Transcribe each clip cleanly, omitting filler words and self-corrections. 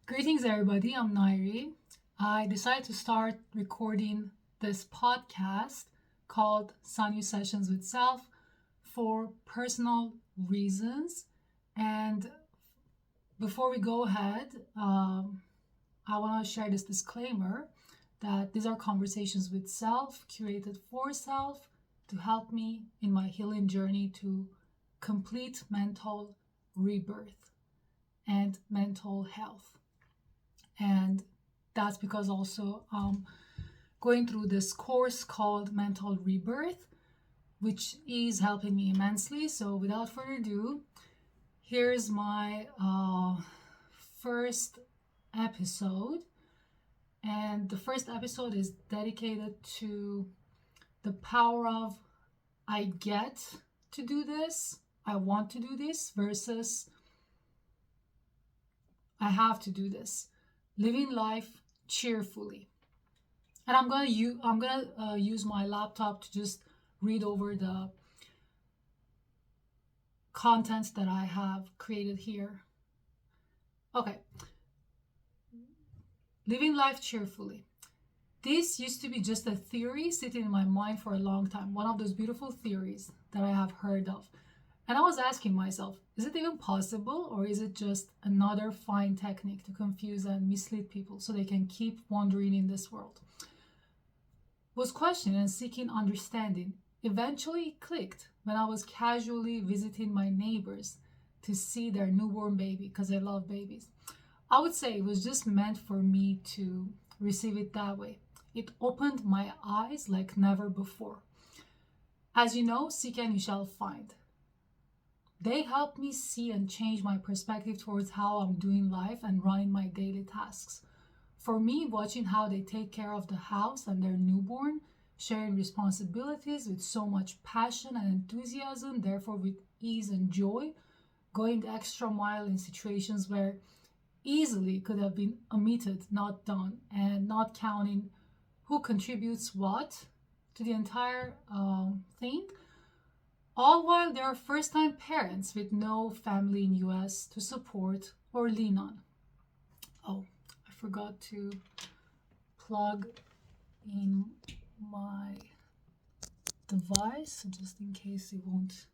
Greetings, everybody. I'm Nairi. I decided to start recording this podcast called Sanyu Sessions with Self for personal reasons. And before we go ahead, I want to share this disclaimer that these are conversations with self, curated for self, to help me in my healing journey to complete mental rebirth and mental health. And that's because also going through this course called Mental Rebirth, which is helping me immensely. So without further ado, here's my first episode. And the first episode is dedicated to the power of I get to do this, I want to do this, versus I have to do this. Living life cheerfully. And I'm gonna use my laptop to just read over the contents that I have created here. Okay, living life cheerfully. This used to be just a theory sitting in my mind for a long time, one of those beautiful theories that I have heard of. And I was asking myself, is it even possible, or is it just another fine technique to confuse and mislead people so they can keep wandering in this world? Was questioning and seeking understanding. Eventually it clicked when I was casually visiting my neighbors to see their newborn baby, because I love babies. I would say it was just meant for me to receive it that way. It opened my eyes like never before. As you know, seek and you shall find. They help me see and change my perspective towards how I'm doing life and running my daily tasks. For me, watching how they take care of the house and their newborn, sharing responsibilities with so much passion and enthusiasm, therefore with ease and joy, going the extra mile in situations where easily could have been omitted, not done, and not counting who contributes what to the entire thing, all while they are first-time parents with no family in US to support or lean on. Oh, I forgot to plug in my device just in case it won't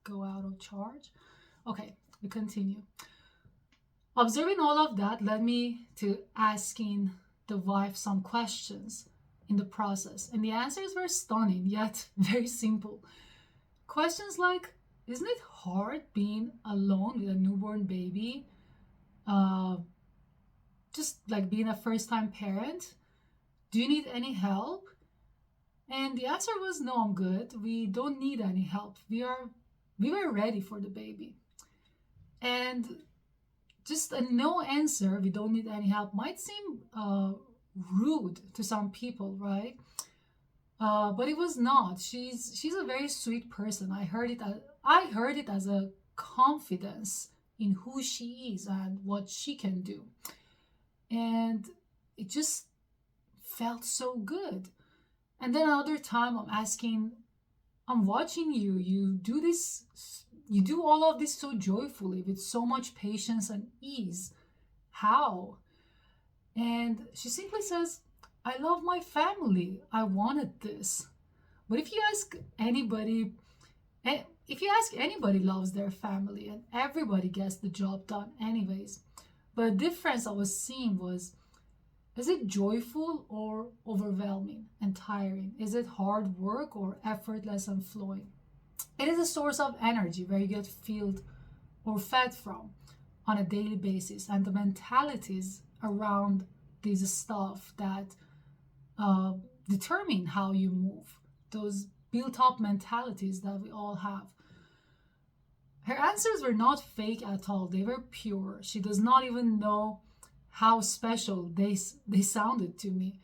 go out of charge. Okay, we continue. Observing all of that led me to asking the wife some questions in the process, and the answers were stunning yet very simple. Questions like, isn't it hard being alone with a newborn baby? Uh, just like being a first time parent? Do you need any help? And the answer was no, I'm good. We don't need any help. We were ready for the baby. And just a no answer, we don't need any help, might seem rude to some people, right? But it was not. She's a very sweet person. I heard it as a confidence in who she is and what she can do, and it just felt so good. And then another time, I'm watching you. You do this. You do all of this so joyfully, with so much patience and ease. How? And she simply says, I love my family. I wanted this. But if you ask anybody loves their family, and everybody gets the job done anyways. But the difference I was seeing was, is it joyful or overwhelming and tiring? Is it hard work or effortless and flowing? It is a source of energy where you get filled or fed from on a daily basis, and the mentalities around this stuff that uh, determine how you move, those built up mentalities that we all have. Her answers were not fake at all, they were pure. She does not even know how special they sounded to me.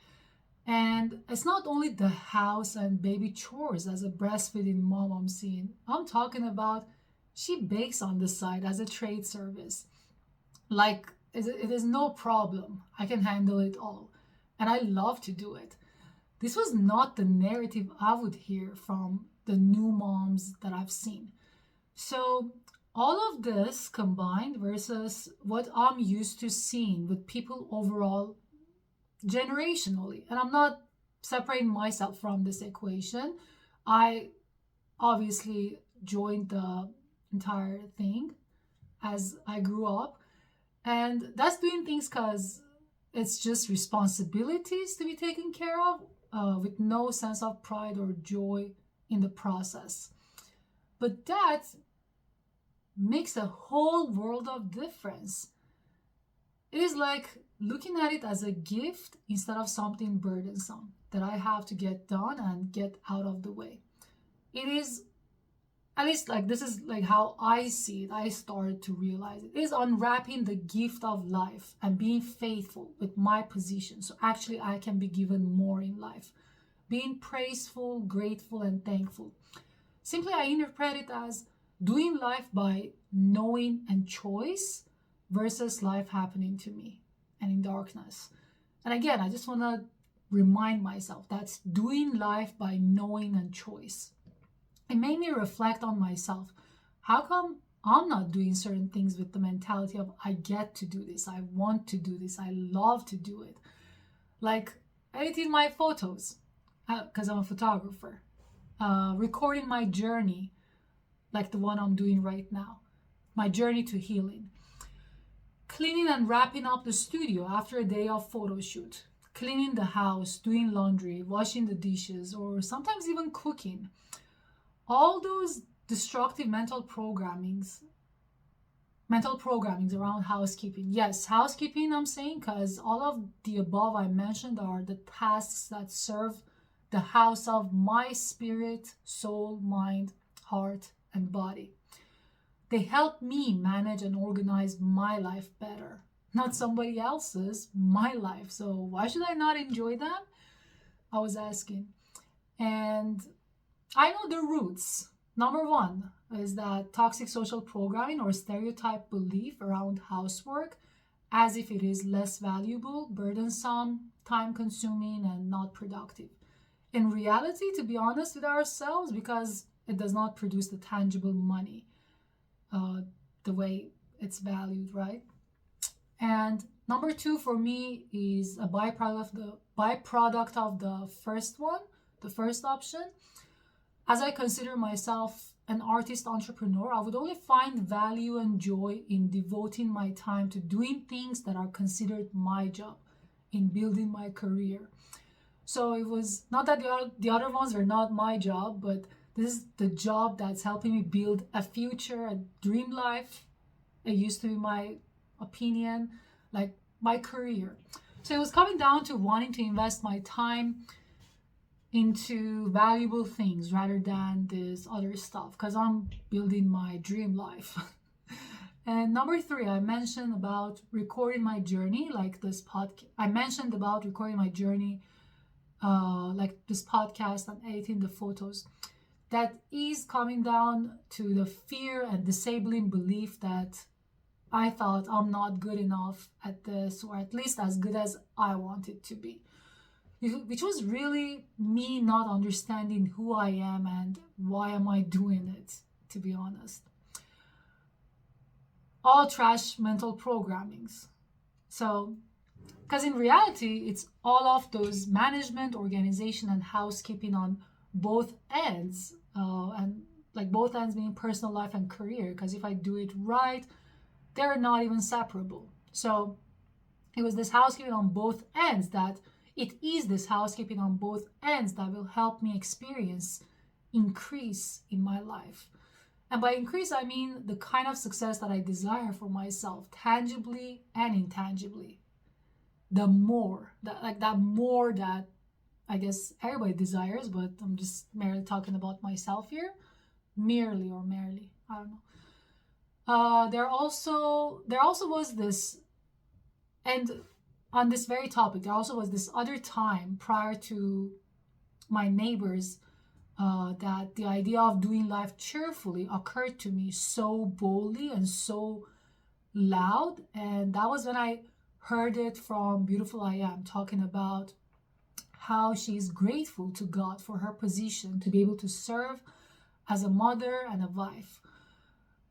And it's not only the house and baby chores as a breastfeeding mom I'm seeing. I'm talking about she bakes on the side as a trade service. Like, it is no problem. I can handle it all. And I love to do it. This was not the narrative I would hear from the new moms that I've seen. So all of this combined versus what I'm used to seeing with people overall generationally. And I'm not separating myself from this equation. I obviously joined the entire thing as I grew up. And that's doing things because it's just responsibilities to be taken care of with no sense of pride or joy in the process. But that makes a whole world of difference. It is like looking at it as a gift instead of something burdensome that I have to get done and get out of the way. It is, at least like this is like how I see it. I started to realize it is unwrapping the gift of life and being faithful with my position. So actually I can be given more in life. Being praiseful, grateful, and thankful. Simply I interpret it as doing life by knowing and choice versus life happening to me and in darkness. And again, I just want to remind myself that's doing life by knowing and choice. It made me reflect on myself. How come I'm not doing certain things with the mentality of I get to do this, I want to do this, I love to do it? Like editing my photos, because I'm a photographer, recording my journey, like the one I'm doing right now, my journey to healing, cleaning and wrapping up the studio after a day of photo shoot, cleaning the house, doing laundry, washing the dishes, or sometimes even cooking. All those destructive mental programmings around housekeeping. Yes, housekeeping, I'm saying, because all of the above I mentioned are the tasks that serve the house of my spirit, soul, mind, heart, and body. They help me manage and organize my life better, not somebody else's, my life. So why should I not enjoy them? I was asking. And I know the roots. Number one is that toxic social programming or stereotype belief around housework as if it is less valuable, burdensome, time consuming, and not productive. In reality, to be honest with ourselves, because it does not produce the tangible money the way it's valued, right? And number two for me is a byproduct of the first one, the first option. As I consider myself an artist entrepreneur, I would only find value and joy in devoting my time to doing things that are considered my job, in building my career. So it was not that the other ones were not my job, but this is the job that's helping me build a future, a dream life. It used to be my opinion, like my career. So it was coming down to wanting to invest my time into valuable things rather than this other stuff because I'm building my dream life. And number three, I mentioned about recording my journey, like this podcast. I mentioned about recording my journey, like this podcast and editing the photos. That is coming down to the fear and disabling belief that I thought I'm not good enough at this, or at least as good as I want it to be. Which was really me not understanding who I am and why am I doing it, to be honest. All trash mental programmings. So, because in reality, it's all of those management, organization, and housekeeping on both ends, and like both ends meaning personal life and career. Because if I do it right, they're not even separable. So, it was this housekeeping on both ends that it is this housekeeping on both ends that will help me experience increase in my life. And by increase, I mean the kind of success that I desire for myself, tangibly and intangibly. The more, that more that I guess everybody desires, but I'm just merely talking about myself here. Merely, I don't know. There also was this, and on this very topic, there also was this other time prior to my neighbors that the idea of doing life cheerfully occurred to me so boldly and so loud. And that was when I heard it from Beautiful I Am talking about how she's grateful to God for her position to be able to serve as a mother and a wife.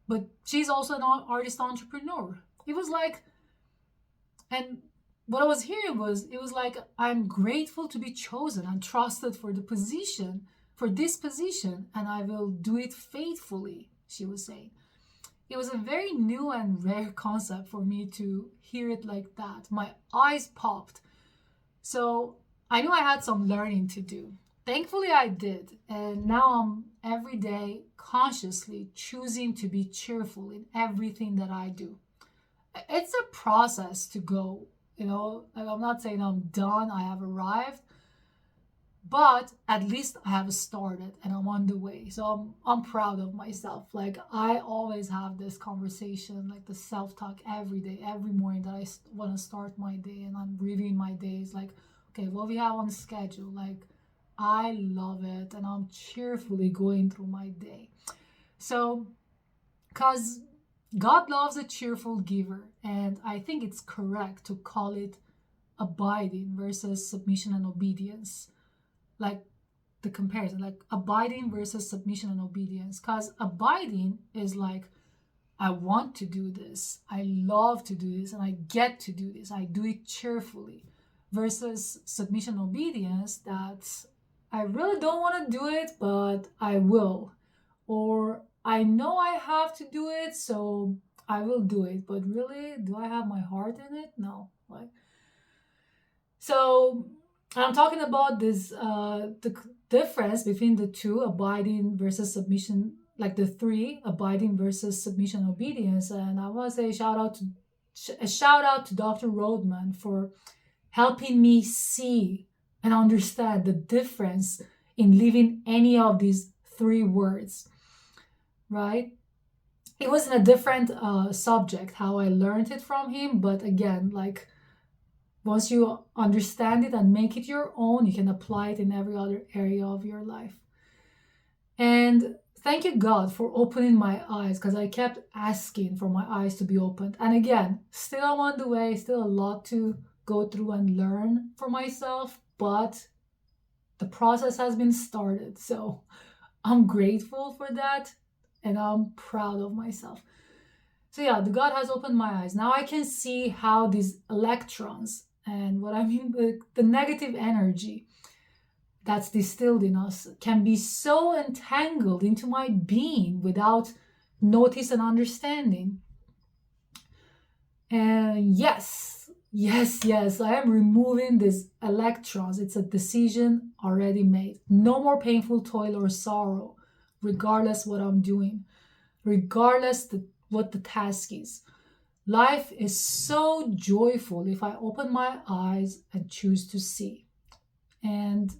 but she's also an artist entrepreneur. It was like, and what I was hearing was, it was like, I'm grateful to be chosen and trusted for the position, for this position, and I will do it faithfully, she was saying. It was a very new and rare concept for me to hear it like that. My eyes popped. So I knew I had some learning to do. Thankfully, I did. And now I'm every day consciously choosing to be cheerful in everything that I do. It's a process to go, I'm not saying I'm done, I have arrived, but at least I have started and I'm on the way. So I'm proud of myself. Like, I always have this conversation, like the self-talk every day, every morning, that I want to start my day, and I'm reviewing my days, like, okay, what we have on schedule. Like, I love it, and I'm cheerfully going through my day. So, because God loves a cheerful giver, and I think it's correct to call it abiding versus submission and obedience. Like, the comparison, like abiding versus submission and obedience. Because abiding is like, I want to do this, I love to do this, and I get to do this, I do it cheerfully. Versus submission and obedience, that I really don't want to do it, but I will. Or I know I have to do it, so I will do it. But really, do I have my heart in it? No. Like, so I'm talking about this, the difference between the two, abiding versus submission, like the three, abiding versus submission, obedience. And I want to say a shout out to Dr. Rodman for helping me see and understand the difference in living any of these three words, right? It was in a different subject how I learned it from him, but again, like, once you understand it and make it your own, you can apply it in every other area of your life. And thank you, God, for opening my eyes, because I kept asking for my eyes to be opened. And again, still I'm on the way, still a lot to go through and learn for myself, but the process has been started. So I'm grateful for that, and I'm proud of myself. So yeah, the God has opened my eyes. Now I can see how these electrons, and what I mean, the negative energy that's distilled in us, can be so entangled into my being without notice and understanding. And yes, I am removing these electrons. It's a decision already made. No more painful toil or sorrow, regardless what I'm doing, regardless what the task is. Life is so joyful if I open my eyes and choose to see. And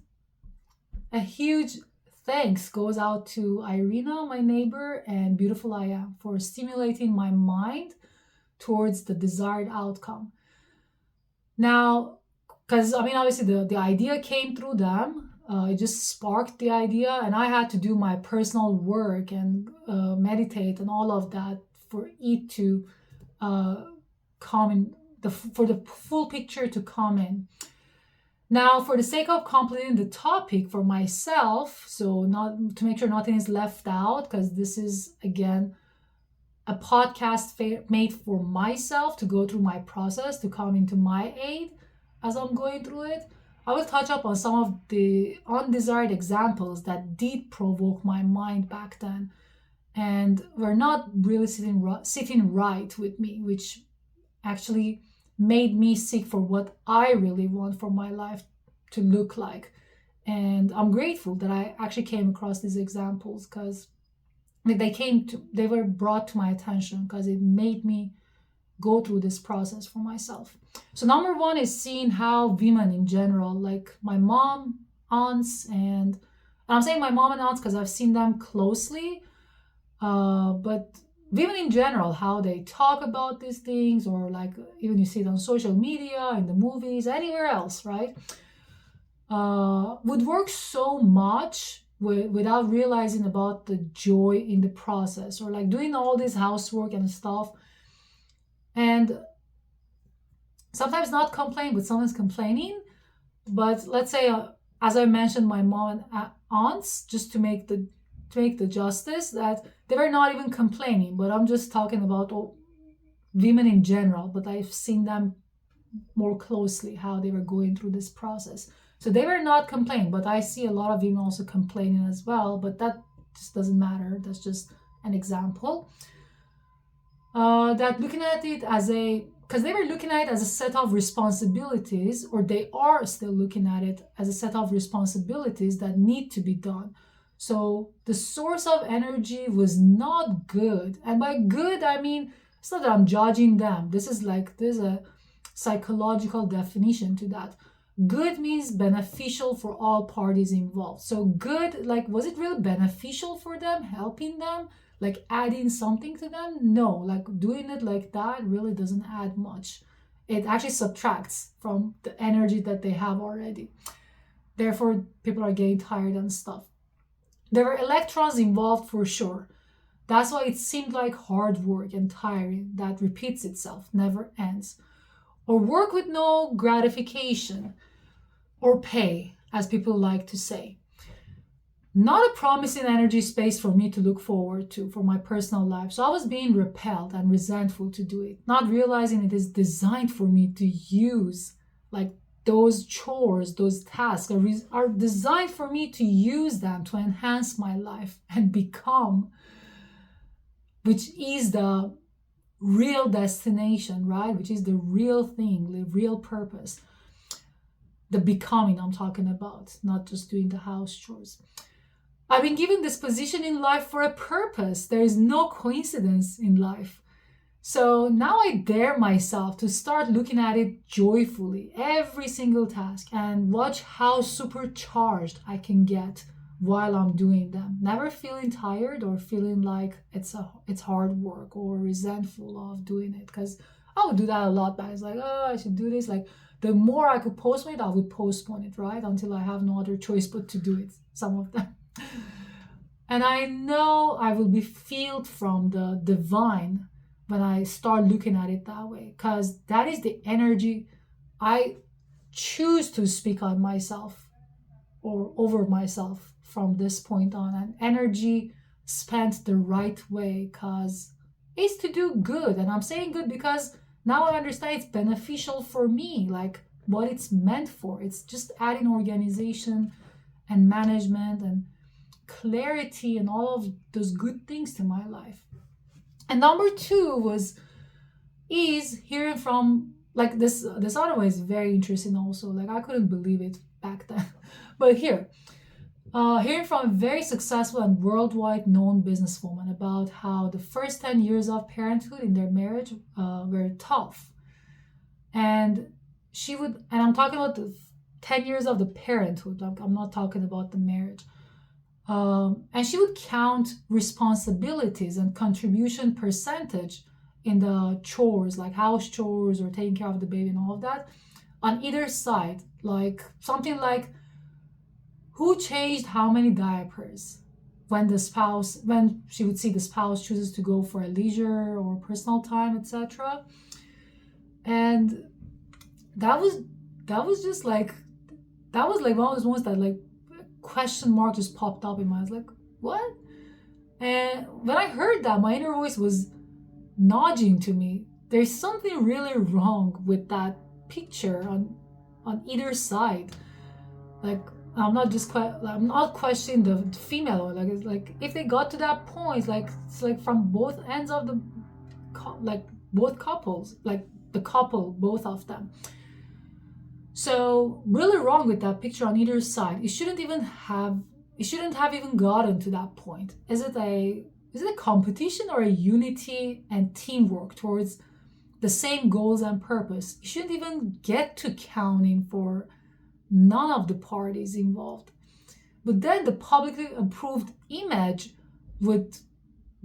a huge thanks goes out to Irina, my neighbor, and Beautiful I Am for stimulating my mind towards the desired outcome. Now, because obviously the idea came through them. It just sparked the idea, and I had to do my personal work and meditate and all of that for it to come in, for the full picture to come in. Now, for the sake of completing the topic for myself, so not to make sure nothing is left out, because this is again a podcast made for myself to go through my process, to come into my aid as I'm going through it. I will touch up on some of the undesired examples that did provoke my mind back then, and were not really sitting right with me, which actually made me seek for what I really want for my life to look like. And I'm grateful that I actually came across these examples, because they were brought to my attention, because it made me go through this process for myself. So number one is seeing how women in general, like my mom, aunts, and I'm saying my mom and aunts because I've seen them closely, but women in general, how they talk about these things, or like even you see it on social media, in the movies, anywhere else, right? Would work so much without realizing about the joy in the process, or like doing all this housework and stuff, and sometimes not complain, but someone's complaining. But let's say, as I mentioned, my mom and aunts, just to to make the justice that they were not even complaining, but I'm just talking about women in general, but I've seen them more closely how they were going through this process. So they were not complaining, but I see a lot of women also complaining as well, but that just doesn't matter. That's just an example. That looking at it as because they were looking at it as a set of responsibilities, or they are still looking at it as a set of responsibilities that need to be done. So the source of energy was not good. And by good, I mean, it's not that I'm judging them. There's a psychological definition to that. Good means beneficial for all parties involved. So good, like, was it really beneficial for them, helping them, like adding something to them? No, like doing it like that really doesn't add much. It actually subtracts from the energy that they have already. Therefore, people are getting tired and stuff. There were electrons involved for sure. That's why it seemed like hard work and tiring that repeats itself, never ends. Or work with no gratification or pay, as people like to say. Not a promising energy space for me to look forward to for my personal life. So I was being repelled and resentful to do it, not realizing it is designed for me to use, like those chores, those tasks are designed for me to use them to enhance my life and become, which is the real destination, right? Which is the real thing, the real purpose. The becoming I'm talking about, not just doing the house chores. I've been given this position in life for a purpose. There is no coincidence in life. So now I dare myself to start looking at it joyfully, every single task, and watch how supercharged I can get while I'm doing them. Never feeling tired or feeling like it's hard work or resentful of doing it. Because I would do that a lot, but it's like, oh, I should do this. Like, the more I could postpone it, I would postpone it, right? Until I have no other choice but to do it, some of them. And I know I will be filled from the divine when I start looking at it that way, because that is the energy I choose to speak on myself or over myself from this point on. And energy spent the right way, because it's to do good. And I'm saying good because now I understand it's beneficial for me, like what it's meant for. It's just adding organization and management and clarity and all of those good things to my life. And number two is hearing from, like, this other one is very interesting also. Like, I couldn't believe it back then. But hearing from a very successful and worldwide known businesswoman about how the first 10 years of parenthood in their marriage were tough. And I'm talking about the 10 years of the parenthood. I'm not talking about the marriage. And she would count responsibilities and contribution percentage in the chores, like house chores or taking care of the baby and all of that, on either side. Like something like who changed how many diapers when she would see the spouse chooses to go for a leisure or personal time, etc. And that was just like, that was like one of those ones that like question mark just popped up in my eyes, like, what? And when I heard that, my inner voice was nudging to me, there's something really wrong with that picture on either side. Like, I'm not questioning the female, like, it's like if they got to that point, like it's like from both ends of the like both couples, like the couple, both of them. So really wrong with that picture on either side. It shouldn't have even gotten to that point. Is it a competition or a unity and teamwork towards the same goals and purpose? It shouldn't even get to counting for none of the parties involved. But then the publicly approved image would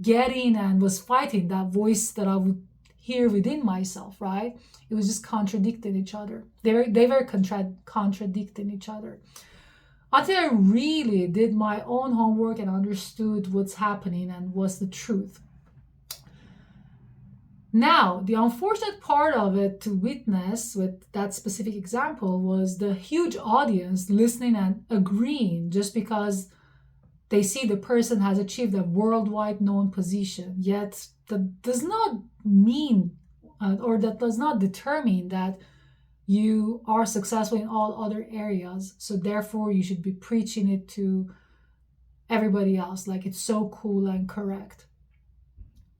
get in and was fighting that voice that I would hear within myself, right? It was just contradicting each other. They were contradicting each other. Until I really did my own homework and understood what's happening and what's the truth. Now, the unfortunate part of it to witness with that specific example was the huge audience listening and agreeing just because they see the person has achieved a worldwide known position, yet that does not mean or that does not determine that you are successful in all other areas. So therefore, you should be preaching it to everybody else like it's so cool and correct.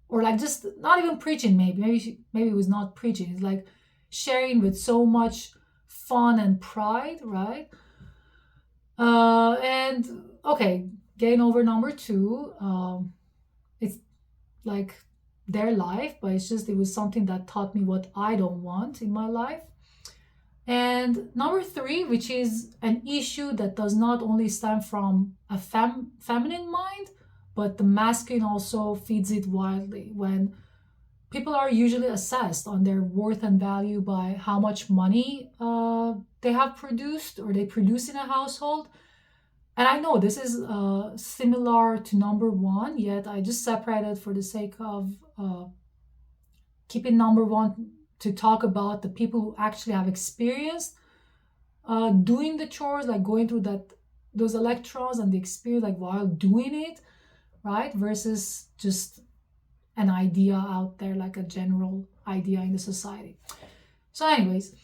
Or like just not even preaching, maybe it was not preaching. It's like sharing with so much fun and pride, right? And okay, getting over number two. It's like their life, but it was something that taught me what I don't want in my life. And number three, which is an issue that does not only stem from a feminine mind, but the masculine also feeds it wildly. When people are usually assessed on their worth and value by how much money they have produced or they produce in a household. And I know this is similar to number one, yet I just separated for the sake of keeping number one to talk about the people who actually have experienced doing the chores, like going through those electrons and the experience like while doing it, right? Versus just an idea out there, like a general idea in the society. So anyways,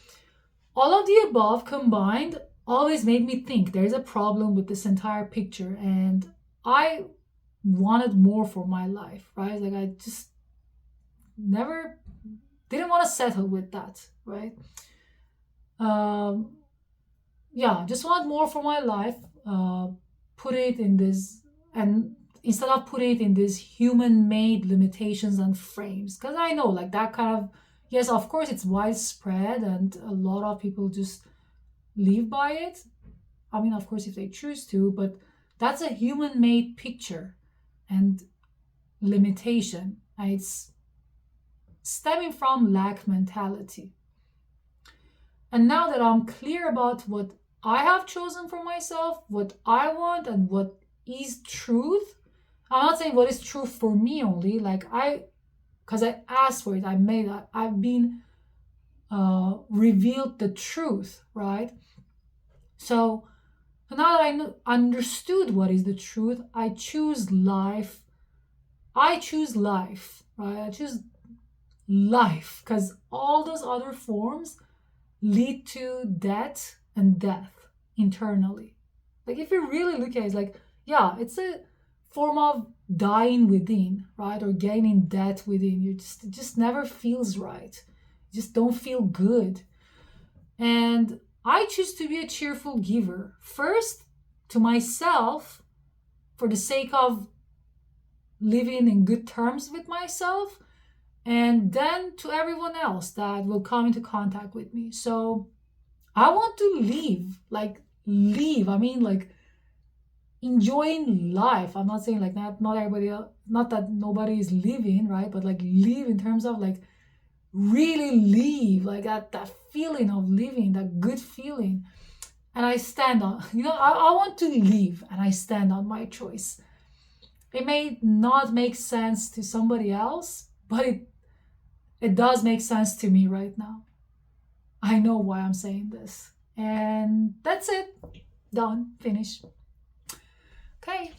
all of the above combined always made me think there's a problem with this entire picture, and I wanted more for my life, right? Like I just never didn't want to settle with that, right? Yeah, just want more for my life. Put it in this, and instead of putting it in these human-made limitations and frames, because I know like that kind of, yes, of course it's widespread and a lot of people just live by it. I mean, of course, if they choose to, but that's a human-made picture and limitation, and it's stemming from lack mentality. And now that I'm clear about what I have chosen for myself, what I want, and what is truth, I'm not saying what is truth for me only, because I asked for it, I've been revealed the truth, right? So now that I understood what is the truth, I choose life. I choose life, right? I choose life because all those other forms lead to death and death internally. Like if you really look at it, it's like, yeah, it's a form of dying within, right? Or gaining death within. It just never feels right. You just don't feel good. And I choose to be a cheerful giver. First, to myself, for the sake of living in good terms with myself, and then to everyone else that will come into contact with me. So I want to live. I mean, like enjoying life. I'm not saying like not everybody else, not that nobody is living, right? But like live in terms of like really live, like that feeling of living, that good feeling. And I stand on, I want to live and I stand on my choice. It may not make sense to somebody else, but it does make sense to me right now. I know why I'm saying this. And that's it. Done. Finish. Okay.